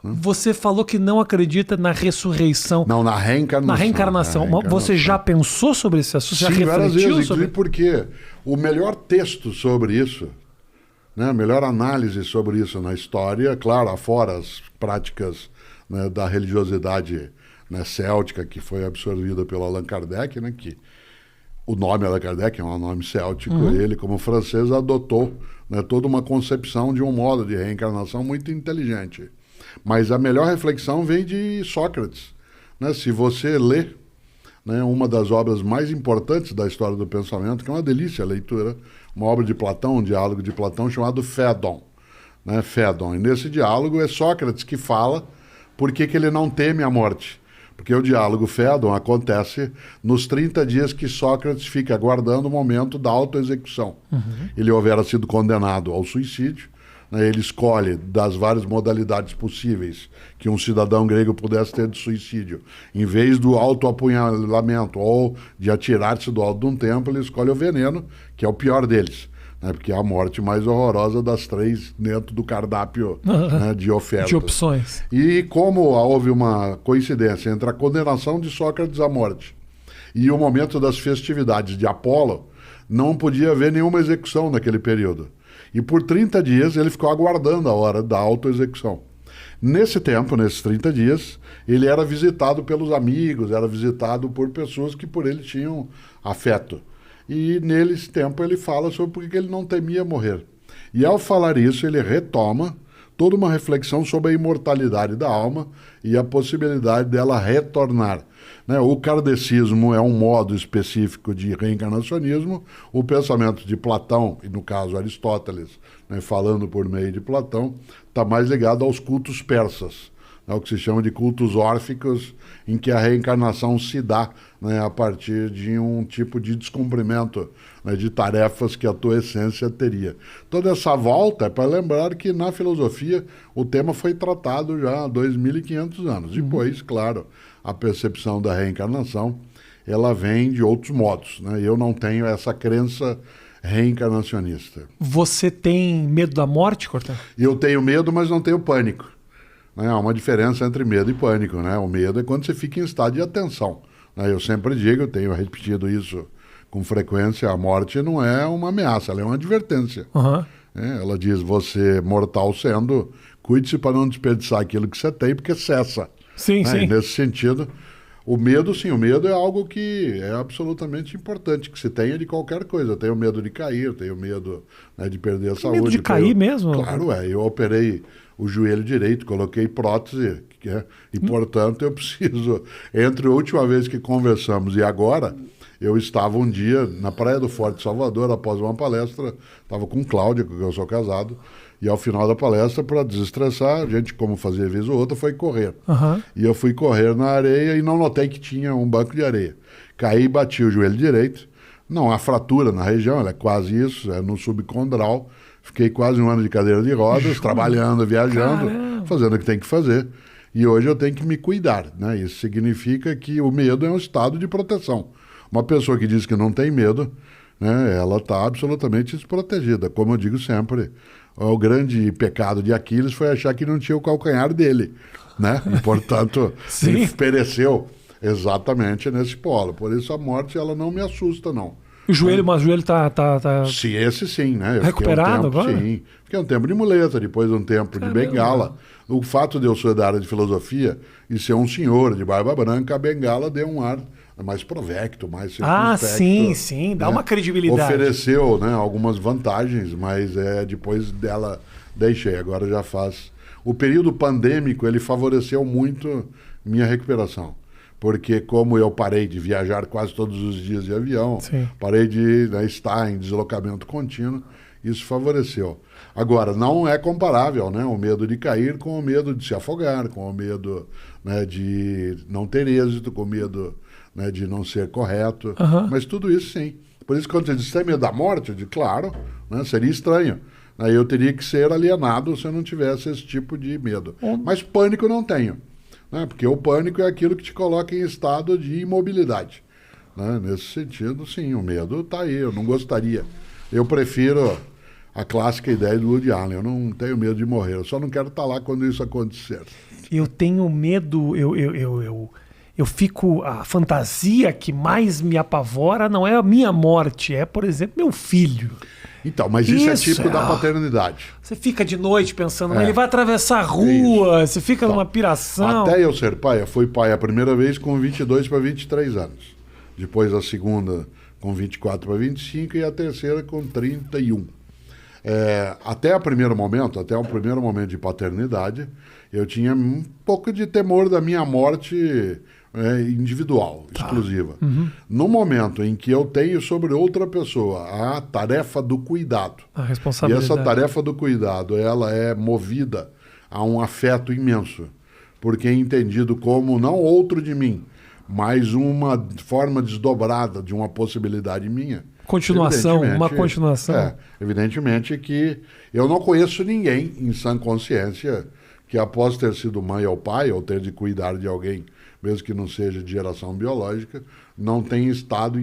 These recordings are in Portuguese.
Você falou que não acredita na ressurreição. Não, na reencarnação. Na reencarnação. Você já pensou sobre esse assunto? Sim, já várias refletiu vezes, sobre... porque o melhor texto sobre isso, né, a melhor análise sobre isso na história, claro, afora as práticas, né, da religiosidade, né, céltica, que foi absorvida pelo Allan Kardec, né, que o nome Allan Kardec é um nome céltico, ele, como francês, adotou, né, toda uma concepção de um modo de reencarnação muito inteligente. Mas a melhor reflexão vem de Sócrates, né? Se você lê, né, uma das obras mais importantes da história do pensamento, que é uma delícia a leitura, uma obra de Platão, um diálogo de Platão chamado Fédon, né? Fédon. E nesse diálogo é Sócrates que fala por que ele não teme a morte. Porque o diálogo Fédon acontece nos 30 dias que Sócrates fica aguardando o momento da autoexecução. Ele houvera sido condenado ao suicídio, né, ele escolhe das várias modalidades possíveis que um cidadão grego pudesse ter de suicídio. Em vez do autoapunhalamento ou de atirar-se do alto de um templo, ele escolhe o veneno, que é o pior deles, né, porque é a morte mais horrorosa das 3 dentro do cardápio, né, de ofertas. De opções. E como houve uma coincidência entre a condenação de Sócrates à morte e o momento das festividades de Apolo, não podia haver nenhuma execução naquele período. E por 30 dias ele ficou aguardando a hora da autoexecução. Nesse tempo, nesses 30 dias, ele era visitado pelos amigos, era visitado por pessoas que por ele tinham afeto. E nesse tempo ele fala sobre por que ele não temia morrer. E ao falar isso, ele retoma toda uma reflexão sobre a imortalidade da alma e a possibilidade dela retornar. Né? O kardecismo é um modo específico de reencarnacionismo, o pensamento de Platão, e no caso Aristóteles, né, falando por meio de Platão, está mais ligado aos cultos persas, né, o que se chama de cultos órficos, em que a reencarnação se dá, né, a partir de um tipo de descumprimento, né, de tarefas que a tua essência teria. Toda essa volta é para lembrar que na filosofia o tema foi tratado já há 2.500 anos. Depois, claro, a percepção da reencarnação, ela vem de outros modos, né? Eu não tenho essa crença reencarnacionista. Você tem medo da morte, Cortella? Eu tenho medo, mas não tenho pânico. Né? Há uma diferença entre medo e pânico, né? O medo é quando você fica em estado de atenção. Né? Eu sempre digo, eu tenho repetido isso com frequência, a morte não é uma ameaça, ela é uma advertência. Ela diz, você mortal sendo, cuide-se para não desperdiçar aquilo que você tem, porque cessa. Sim, sim. Nesse sentido, o medo, sim, o medo é algo que é absolutamente importante, que se tenha de qualquer coisa. Eu tenho medo de cair, eu tenho medo, né, de perder a saúde. Medo de cair mesmo? Claro, eu operei o joelho direito, coloquei prótese, e portanto eu preciso, entre a última vez que conversamos e agora, eu estava um dia na Praia do Forte Salvador, após uma palestra, estava com Cláudia, com quem eu sou casado, e ao final da palestra, para desestressar, a gente, como fazia vez ou outra, foi correr. E eu fui correr na areia e não notei que tinha um banco de areia. Caí e bati o joelho direito. Não há fratura na região, ela é quase isso, é no subcondral. Fiquei quase 1 ano de cadeira de rodas, trabalhando, viajando, fazendo o que tem que fazer. E hoje eu tenho que me cuidar, né? Isso significa que o medo é um estado de proteção. Uma pessoa que diz que não tem medo, né, ela está absolutamente desprotegida. Como eu digo sempre, o grande pecado de Aquiles foi achar que não tinha o calcanhar dele, né? E, portanto, ele pereceu exatamente nesse polo. Por isso a morte, ela não me assusta, não. O joelho, mas o joelho tá... Sim, esse sim, né? Eu recuperado agora? Sim. Fiquei um tempo de muleta, depois um tempo de bengala. O fato de eu ser da área de filosofia e ser um senhor de barba branca, a bengala deu um ar mais provecto, mais circunspecto. Sim, dá uma credibilidade. Ofereceu, né, algumas vantagens, mas depois dela deixei, agora já faz... O período pandêmico, ele favoreceu muito minha recuperação, porque como eu parei de viajar quase todos os dias de avião, parei de, né, estar em deslocamento contínuo, isso favoreceu. Agora, não é comparável, né, o medo de cair com o medo de se afogar, com o medo, né, de não ter êxito, com o medo, né, de não ser correto, mas tudo isso sim. Por isso, quando você diz, tem medo da morte, eu digo, claro, né, seria estranho. Aí eu teria que ser alienado se eu não tivesse esse tipo de medo. Mas pânico não tenho, né, porque o pânico é aquilo que te coloca em estado de imobilidade. Né? Nesse sentido, sim, o medo está aí, eu não gostaria. Eu prefiro a clássica ideia do Woody Allen. Eu não tenho medo de morrer, eu só não quero estar lá quando isso acontecer. Eu tenho medo, eu fico... A fantasia que mais me apavora não é a minha morte, é, por exemplo, meu filho. Então, mas isso é típico da paternidade. Você fica de noite pensando, mas ele vai atravessar a rua, você fica numa piração. Até eu ser pai, eu fui pai a primeira vez com 22 para 23 anos. Depois a segunda com 24 para 25 e a terceira com 31. Até o primeiro momento de paternidade, eu tinha um pouco de temor da minha morte individual, exclusiva. No momento em que eu tenho sobre outra pessoa a tarefa do cuidado, a responsabilidade. E essa tarefa do cuidado, ela é movida a um afeto imenso, porque é entendido como não outro de mim, mas uma forma desdobrada de uma possibilidade minha. Continuação, uma continuação. Evidentemente que eu não conheço ninguém em sã consciência que após ter sido mãe ou pai, ou ter de cuidar de alguém, mesmo que não seja de geração biológica, não tenha entrado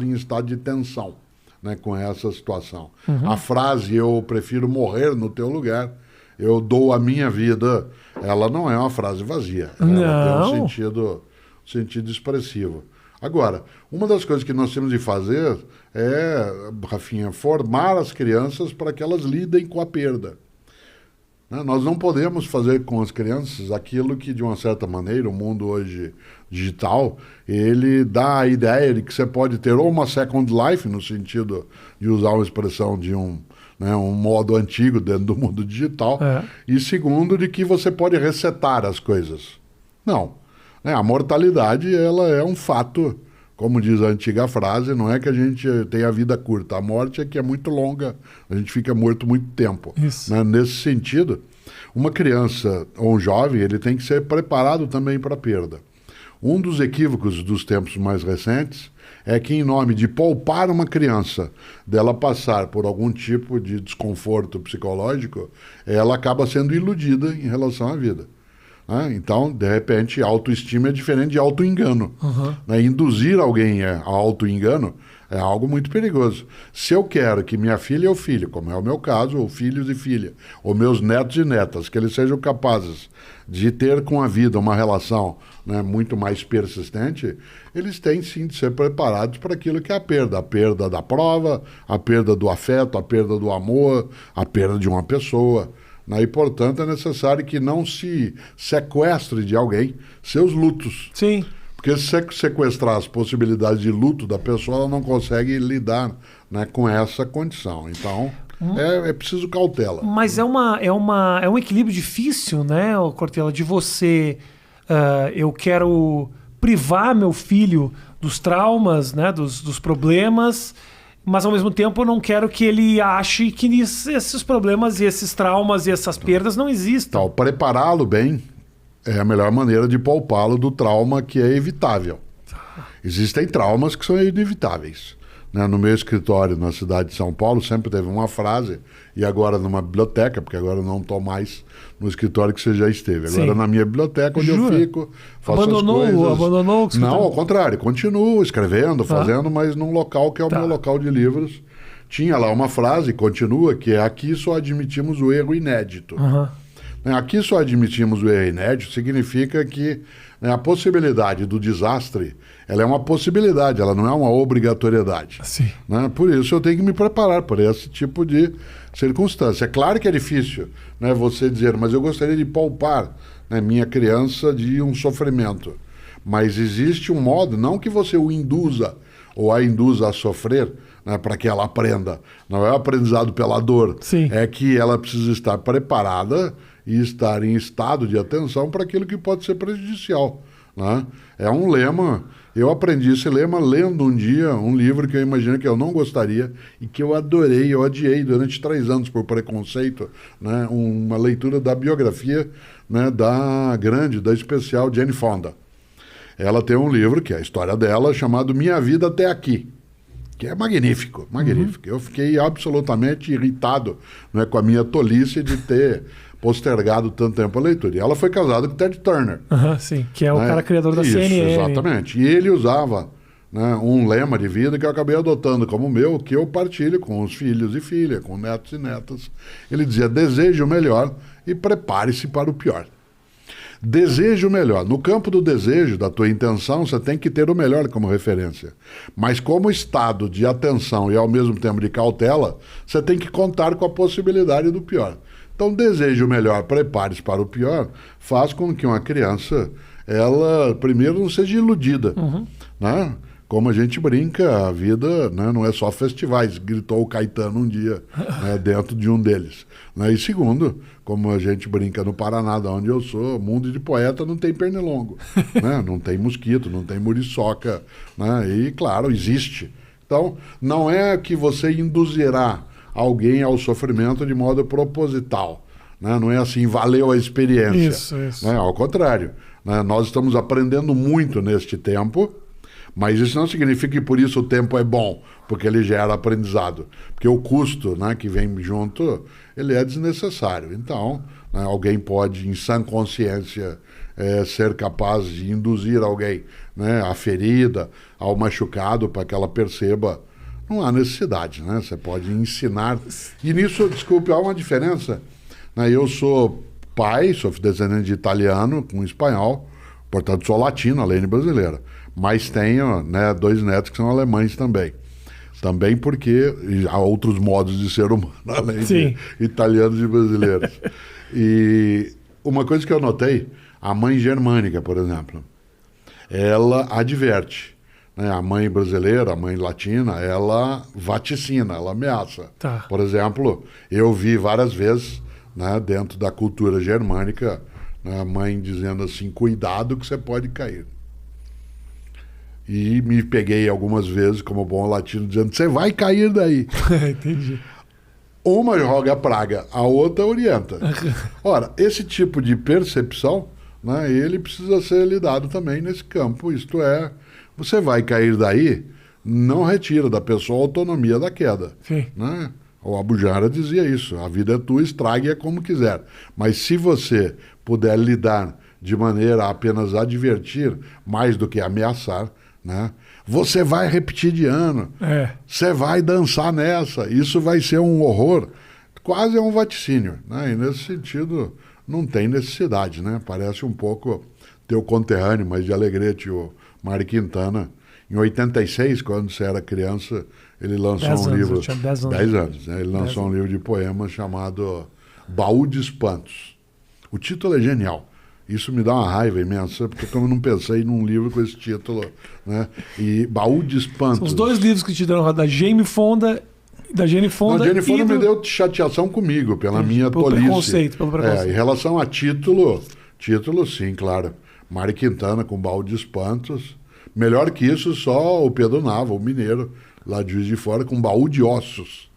em estado de tensão, né, com essa situação. A frase, eu prefiro morrer no teu lugar, eu dou a minha vida, ela não é uma frase vazia. Ela tem um sentido expressivo. Agora, uma das coisas que nós temos de fazer é, Rafinha, formar as crianças para que elas lidem com a perda. Nós não podemos fazer com as crianças aquilo que, de uma certa maneira, o mundo hoje digital, ele dá a ideia de que você pode ter ou uma second life, no sentido de usar uma expressão de um modo antigo dentro do mundo digital, e segundo, de que você pode resetar as coisas. Não. A mortalidade, ela é um fato. Como diz a antiga frase, não é que a gente tem a vida curta, a morte é que é muito longa, a gente fica morto muito tempo. Né? Nesse sentido, uma criança ou um jovem, ele tem que ser preparado também para a perda. Um dos equívocos dos tempos mais recentes é que, em nome de poupar uma criança dela passar por algum tipo de desconforto psicológico, ela acaba sendo iludida em relação à vida. Então, de repente, autoestima é diferente de autoengano. Induzir alguém a autoengano é algo muito perigoso. Se eu quero que minha filha ou filho, como é o meu caso, ou filhos e filha, ou meus netos e netas, que eles sejam capazes de ter com a vida uma relação, né, muito mais persistente, eles têm sim de ser preparados para aquilo que é a perda da prova, a perda do afeto, a perda do amor, a perda de uma pessoa. E, portanto, é necessário que não se sequestre de alguém seus lutos. Sim. Porque se sequestrar as possibilidades de luto da pessoa, ela não consegue lidar, né, com essa condição. Então, é preciso cautela. Mas é um equilíbrio difícil, né, Cortella, de você... eu quero privar meu filho dos traumas, né, dos problemas... Mas, ao mesmo tempo, eu não quero que ele ache que esses problemas e esses traumas e essas perdas não existam. Então, prepará-lo bem é a melhor maneira de poupá-lo do trauma que é evitável. Existem traumas que são inevitáveis. No meu escritório, na cidade de São Paulo, sempre teve uma frase, e agora numa biblioteca, porque agora eu não estou mais no escritório que você já esteve. Agora na minha biblioteca, onde eu fico, faço as coisas. Abandonou o escritório? Não, ao contrário, continuo escrevendo, fazendo, mas num local que é o meu local de livros. Tinha lá uma frase, continua, que é: aqui só admitimos o erro inédito. Aqui só admitimos o erro inédito significa que, né, a possibilidade do desastre, ela é uma possibilidade, ela não é uma obrigatoriedade. Né? Por isso eu tenho que me preparar para esse tipo de circunstância. É claro que é difícil, né, você dizer, mas eu gostaria de poupar, né, minha criança de um sofrimento. Mas existe um modo, não que você o induza ou a induza a sofrer, né, para que ela aprenda. Não é o aprendizado pela dor. É que ela precisa estar preparada e estar em estado de atenção para aquilo que pode ser prejudicial. Né? É um lema, eu aprendi esse lema lendo um dia um livro que eu imagino que eu não gostaria e que eu adorei, eu odiei durante 3 anos por preconceito, né? Uma leitura da biografia, né, da especial Jane Fonda. Ela tem um livro, que é a história dela, chamado Minha Vida Até Aqui, que é magnífico, magnífico. Eu fiquei absolutamente irritado, né, com a minha tolice de ter postergado tanto tempo a leitura. E ela foi casada com Ted Turner. Sim, que é o cara criador da CNN. Exatamente. E ele usava né, um lema de vida que eu acabei adotando como meu, que eu partilho com os filhos e filhas, com netos e netas. Ele dizia: deseje o melhor e prepare-se para o pior. Deseje o melhor. No campo do desejo, da tua intenção, você tem que ter o melhor como referência. Mas como estado de atenção e ao mesmo tempo de cautela, você tem que contar com a possibilidade do pior. Então, deseje o melhor, prepare-se para o pior, faz com que uma criança, ela primeiro não seja iludida, né? Como a gente brinca, a vida, né, não é só festivais, gritou o Caetano um dia, né, dentro de um deles. Né? E segundo, como a gente brinca no Paraná, de onde eu sou, mundo de poeta não tem pernilongo, né? Não tem mosquito, não tem muriçoca, né? E claro, existe. Então, não é que você induzirá alguém ao sofrimento de modo proposital, né? Não é assim, valeu a experiência. Isso. Né? Ao contrário, né? Nós estamos aprendendo muito neste tempo, mas isso não significa que por isso o tempo é bom, porque ele gera aprendizado. Porque o custo, né, que vem junto, ele é desnecessário. Então, né, alguém pode, em sã consciência, ser capaz de induzir alguém, né, à ferida, ao machucado, para que ela perceba. Não há necessidade, né? Você pode ensinar. E nisso, desculpe, há uma diferença. Né? Eu sou pai, sou descendente de italiano com espanhol, portanto sou latino, além de brasileira. Mas tenho, né, 2 netos que são alemães também. Também porque há outros modos de ser humano, além de italianos e brasileiros. E uma coisa que eu notei, a mãe germânica, por exemplo, ela adverte. Né? A mãe brasileira, a mãe latina, ela vaticina, ela ameaça. Tá. Por exemplo, eu vi várias vezes, né, dentro da cultura germânica, né, a mãe dizendo assim: cuidado que você pode cair. E me peguei algumas vezes, como bom latino, dizendo: você vai cair daí. Entendi. Uma joga a praga, a outra orienta. Ora, esse tipo de percepção, né, ele precisa ser lidado também nesse campo. Isto é, você vai cair daí, não retira da pessoa a autonomia da queda. Sim. Né? O Abu Janra dizia isso: a vida é tua, estrague-a como quiser. Mas se você puder lidar de maneira a apenas advertir, mais do que ameaçar, né? Você vai repetir de ano, você vai dançar nessa, isso vai ser um horror, quase é um vaticínio, né? E nesse sentido não tem necessidade, né? Parece um pouco teu conterrâneo, mas de Alegrete, o Mário Quintana, em 86, quando você era criança, ele lançou um livro, 10 anos. 10 anos, né? Ele lançou um livro de poemas chamado Baú de Espantos. O título é genial. Isso me dá uma raiva imensa, porque eu não pensei num livro com esse título, né? E Baú de Espantos. São os 2 livros que te deram, da Jane Fonda. Da Jane Fonda. Não, Jane Fonda me deu chateação comigo, pela minha tolice. Pelo preconceito. Em relação a título, sim, claro. Mário Quintana com Baú de Espantos. Melhor que isso, só o Pedro Nava, o mineiro, lá de Juiz de Fora, com Baú de Ossos,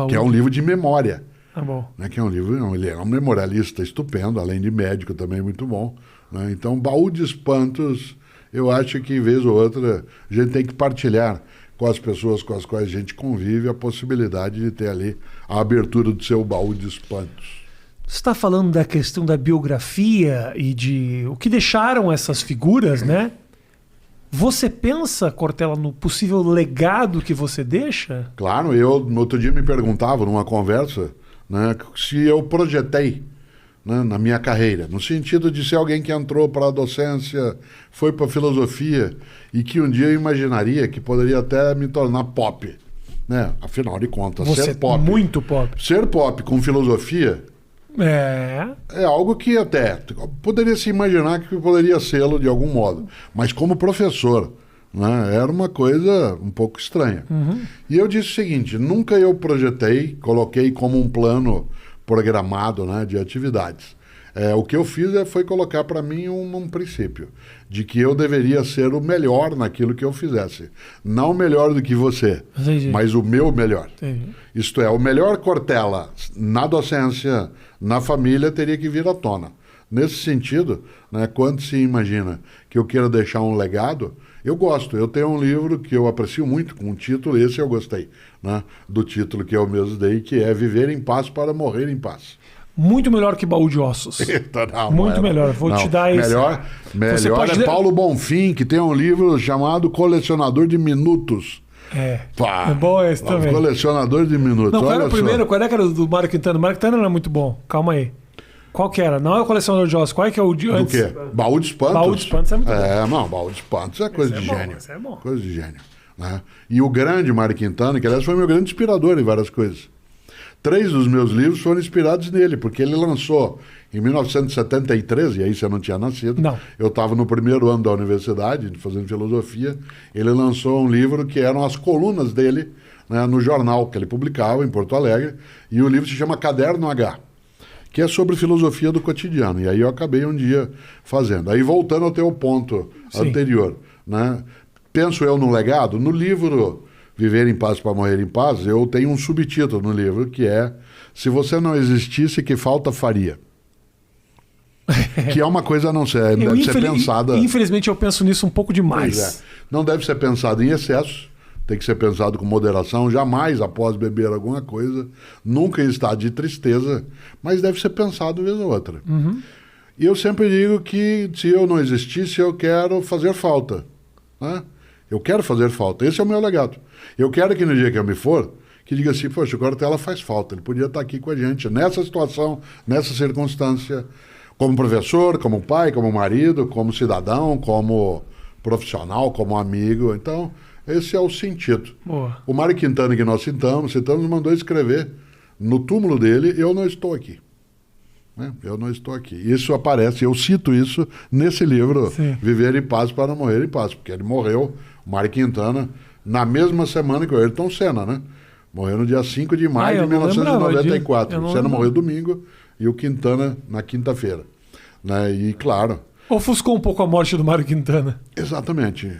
que é um livro de memória. Bom. Né, que é um livro, ele é um memorialista estupendo, além de médico também muito bom. Né? Então, Baú de Espantos, eu acho que, vez ou outra, a gente tem que partilhar com as pessoas com as quais a gente convive a possibilidade de ter ali a abertura do seu baú de espantos. Você está falando da questão da biografia e de o que deixaram essas figuras, né? Você pensa, Cortella, no possível legado que você deixa? Claro, no outro dia me perguntava numa conversa, né, se eu projetei, né, na minha carreira, no sentido de ser alguém que entrou para a docência, foi para a filosofia e que um dia eu imaginaria que poderia até me tornar pop. Né? Afinal de contas, você ser pop. Muito pop. Ser pop com filosofia é algo que até poderia se imaginar que poderia sê-lo de algum modo. Mas como professor, né, era uma coisa um pouco estranha. E eu disse o seguinte: nunca eu projetei, coloquei como um plano programado, né, de atividades. O que eu fiz foi colocar para mim um princípio, de que eu deveria ser o melhor naquilo que eu fizesse. Não melhor do que você, mas o meu melhor. Isto é, o melhor Cortella na docência, na família, teria que vir à tona. Nesse sentido, né, quando se imagina que eu quero deixar um legado, eu gosto. Eu tenho um livro que eu aprecio muito, com um título, esse eu gostei, né, do título que eu mesmo dei, que é Viver em Paz para Morrer em Paz. muito melhor que Baú de Ossos. Não, Muito melhor. Vou te dar esse. Melhor pode é Paulo Bonfim, que tem um livro chamado Colecionador de Minutos. Pá, é bom esse também. Colecionador de minutos. Não, qual era olha o primeiro? só. Qual é que era o do Mário Quintana? O Mário Quintana não era muito bom. Calma aí. Qual que era? Não é o Colecionador de Ossos. Qual é que é o de Do antes? quê? Baú de Espantos. Baú de Espantos é muito bom. Não, Baú de Espantos é coisa Esse de é bom, gênio. esse é bom. Coisa de gênio. Né? E o grande Mário Quintana, que aliás foi meu grande inspirador em várias coisas. 3 dos meus livros foram inspirados nele, porque ele lançou em 1973, e aí você não tinha nascido. Não. Eu estava no primeiro ano da universidade, fazendo filosofia. Ele lançou um livro que eram as colunas dele, né, no jornal que ele publicava em Porto Alegre, e o livro se chama Caderno H, que é sobre filosofia do cotidiano. E aí eu acabei um dia fazendo. Aí voltando ao teu ponto anterior, né? Penso eu no legado, no livro Viver em Paz para Morrer em Paz, eu tenho um subtítulo no livro que é Se você não existisse, que falta faria? Que é uma coisa a não ser, deve ser pensada... Infelizmente eu penso nisso um pouco demais. Pois é. Não deve ser pensado em excesso, tem que ser pensado com moderação, jamais após beber alguma coisa, nunca em estado de tristeza, mas deve ser pensado vez ou outra. E eu sempre digo que se eu não existisse, eu quero fazer falta. Né? Eu quero fazer falta. Esse é o meu legado. Eu quero que no dia que eu me for, que diga assim, poxa, o Cortella faz falta. Ele podia estar aqui com a gente, nessa situação, nessa circunstância, como professor, como pai, como marido, como cidadão, como profissional, como amigo. Então, esse é o sentido. Boa. O Mário Quintana, que nós citamos, mandou escrever no túmulo dele, eu não estou aqui. Eu não estou aqui. Isso aparece, eu cito isso nesse livro, Sim. Viver em Paz para Morrer em Paz, porque ele morreu, o Mário Quintana, na mesma semana que o Ayrton Senna, né? Morreu no dia 5 de maio de 1994. O Senna morreu domingo e o Quintana na quinta-feira. Né? E claro... Ofuscou um pouco a morte do Mário Quintana. Exatamente.